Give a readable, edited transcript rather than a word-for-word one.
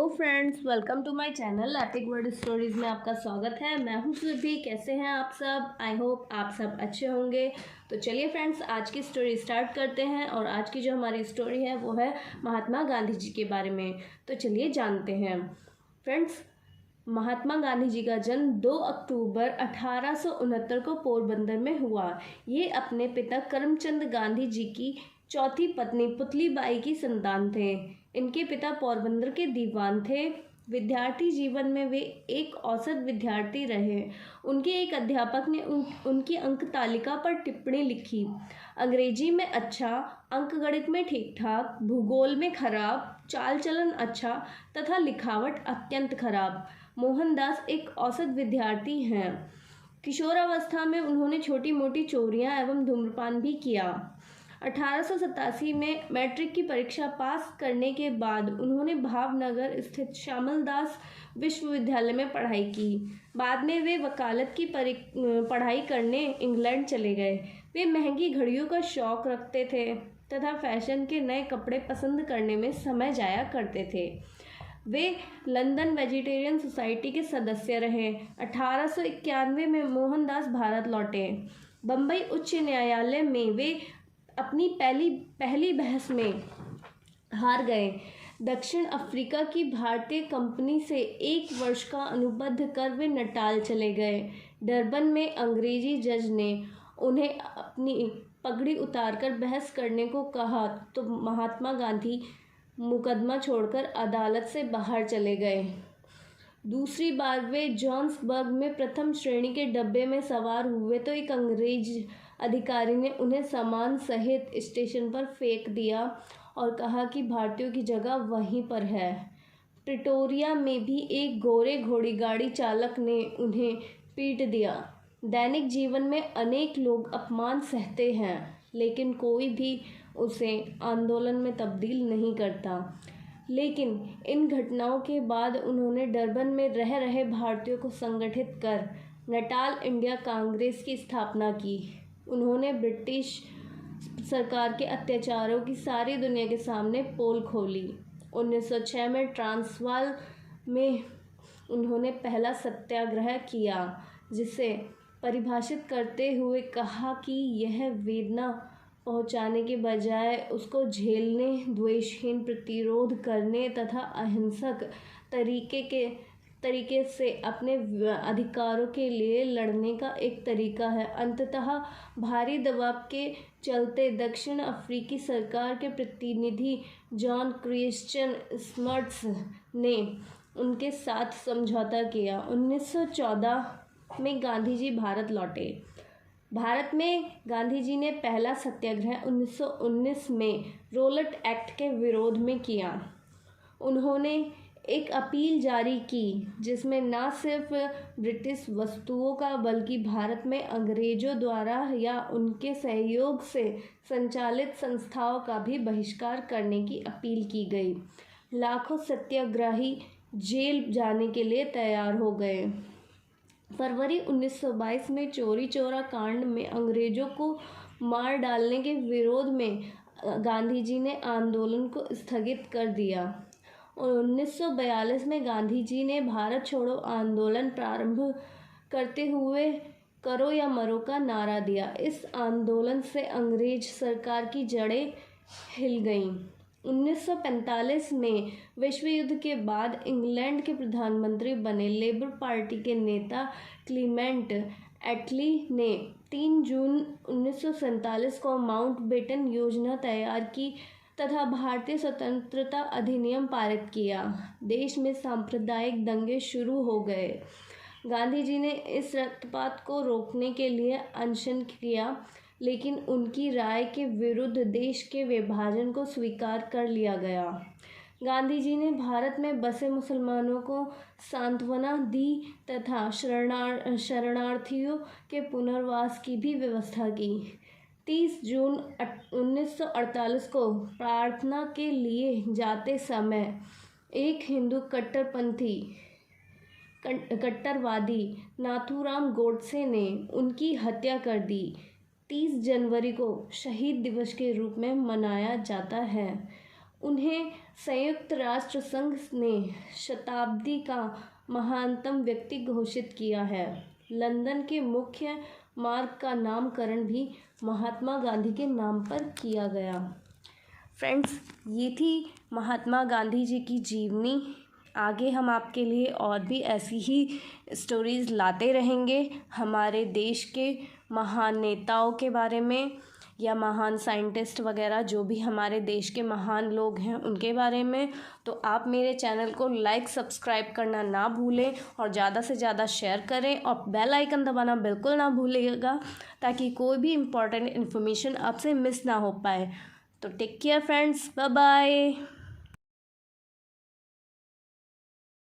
Friends, welcome to my channel epic word stories में आपका स्वागत है। मैं हूं सुरभि। कैसे हैं आप सब? आई होप आप सब अच्छे होंगे। तो चलिए फ्रेंड्स, आज की स्टोरी स्टार्ट करते हैं। और आज की जो हमारी स्टोरी है वो है महात्मा गांधी जी के बारे में। तो चलिए जानते हैं। फ्रेंड्स, महात्मा गांधी जी का जन्म 2 अक्टूबर 1869 को पोरबंदर में हुआ। ये अपने पिता करमचंद गांधी जी की चौथी पत्नी पुतलीबाई की संतान थे। इनके पिता पोरबंदर के दीवान थे। विद्यार्थी जीवन में वे एक औसत विद्यार्थी रहे। उनके एक अध्यापक ने उनकी अंक तालिका पर टिप्पणी लिखी। अंग्रेजी में अच्छा, अंकगणित में ठीक ठाक, भूगोल में खराब, चाल चलन अच्छा तथा लिखावट अत्यंत खराब। मोहनदास एक औसत विद्यार्थी हैं। किशोरावस्था में उन्होंने छोटी मोटी चोरियां एवं धूम्रपान भी किया। 1887 में मैट्रिक की परीक्षा पास करने के बाद उन्होंने भावनगर स्थित श्यामलदास विश्वविद्यालय में पढ़ाई की। बाद में वे वकालत की पढ़ाई करने इंग्लैंड चले गए। वे महंगी घड़ियों का शौक रखते थे तथा फैशन के नए कपड़े पसंद करने में समय जाया करते थे। वे लंदन वेजिटेरियन सोसाइटी के सदस्य रहे। 1891 में मोहनदास भारत लौटे। बम्बई उच्च न्यायालय में वे अपनी पहली बहस में हार गए। दक्षिण अफ्रीका की भारतीय कंपनी से 1 वर्ष का अनुबंध कर वे नटाल चले गए। डरबन में अंग्रेजी जज ने उन्हें अपनी पगड़ी उतारकर बहस करने को कहा तो महात्मा गांधी मुकदमा छोड़कर अदालत से बाहर चले गए। दूसरी बार वे जोहान्सबर्ग में प्रथम श्रेणी के डब्बे में सवार हुए तो एक अंग्रेज अधिकारी ने उन्हें सामान सहित स्टेशन पर फेंक दिया और कहा कि भारतीयों की जगह वहीं पर है। प्रिटोरिया में भी एक गोरे घोड़ी गाड़ी चालक ने उन्हें पीट दिया। दैनिक जीवन में अनेक लोग अपमान सहते हैं, लेकिन कोई भी उसे आंदोलन में तब्दील नहीं करता। लेकिन इन घटनाओं के बाद उन्होंने डरबन में रह रहे भारतीयों को संगठित कर नटाल इंडिया कांग्रेस की स्थापना की। उन्होंने ब्रिटिश सरकार के अत्याचारों की सारी दुनिया के सामने पोल खोली। 1906 में ट्रांसवाल में उन्होंने पहला सत्याग्रह किया, जिसे परिभाषित करते हुए कहा कि यह वेदना पहुंचाने के बजाय उसको झेलने, द्वेषहीन प्रतिरोध करने तथा अहिंसक तरीके से अपने अधिकारों के लिए लड़ने का एक तरीका है। अंततः भारी दबाव के चलते दक्षिण अफ्रीकी सरकार के प्रतिनिधि जॉन क्रिश्चियन स्मट्स ने उनके साथ समझौता किया। 1914 में गांधी जी भारत लौटे। भारत में गांधी जी ने पहला सत्याग्रह 1919 में रोलट एक्ट के विरोध में किया। उन्होंने एक अपील जारी की जिसमें न सिर्फ ब्रिटिश वस्तुओं का बल्कि भारत में अंग्रेजों द्वारा या उनके सहयोग से संचालित संस्थाओं का भी बहिष्कार करने की अपील की गई। लाखों सत्याग्रही जेल जाने के लिए तैयार हो गए। फरवरी 1922 में चौरी चौरा कांड में अंग्रेजों को मार डालने के विरोध में गांधी जी ने आंदोलन को स्थगित कर दिया और 1942 में गांधी जी ने भारत छोड़ो आंदोलन प्रारंभ करते हुए करो या मरो का नारा दिया। इस आंदोलन से अंग्रेज सरकार की जड़ें हिल गईं। 1945 में विश्व युद्ध के बाद इंग्लैंड के प्रधानमंत्री बने लेबर पार्टी के नेता क्लीमेंट एटली ने 3 जून 1947 को माउंटबेटन योजना तैयार की तथा भारतीय स्वतंत्रता अधिनियम पारित किया। देश में सांप्रदायिक दंगे शुरू हो गए। गांधी जी ने इस रक्तपात को रोकने के लिए अनशन किया, लेकिन उनकी राय के विरुद्ध देश के विभाजन को स्वीकार कर लिया गया। गांधी जी ने भारत में बसे मुसलमानों को सांत्वना दी तथा शरणार्थियों के पुनर्वास की भी व्यवस्था की। 30 जून 1948 को प्रार्थना के लिए जाते समय एक हिंदू कट्टरवादी नाथूराम गोडसे ने उनकी हत्या कर दी। 30 जनवरी को शहीद दिवस के रूप में मनाया जाता है। उन्हें संयुक्त राष्ट्र संघ ने शताब्दी का महानतम व्यक्ति घोषित किया है। लंदन के मुख्य मार्ग का नामकरण भी महात्मा गांधी के नाम पर किया गया। फ्रेंड्स, ये थी महात्मा गांधी जी की जीवनी। आगे हम आपके लिए और भी ऐसी ही स्टोरीज़ लाते रहेंगे, हमारे देश के महान नेताओं के बारे में या महान साइंटिस्ट वगैरह जो भी हमारे देश के महान लोग हैं उनके बारे में। तो आप मेरे चैनल को लाइक सब्सक्राइब करना ना भूलें और ज़्यादा से ज़्यादा शेयर करें और बेल आइकन दबाना बिल्कुल ना भूलिएगा, ताकि कोई भी इम्पॉर्टेंट इन्फॉर्मेशन आपसे मिस ना हो पाए। तो take care friends, bye bye.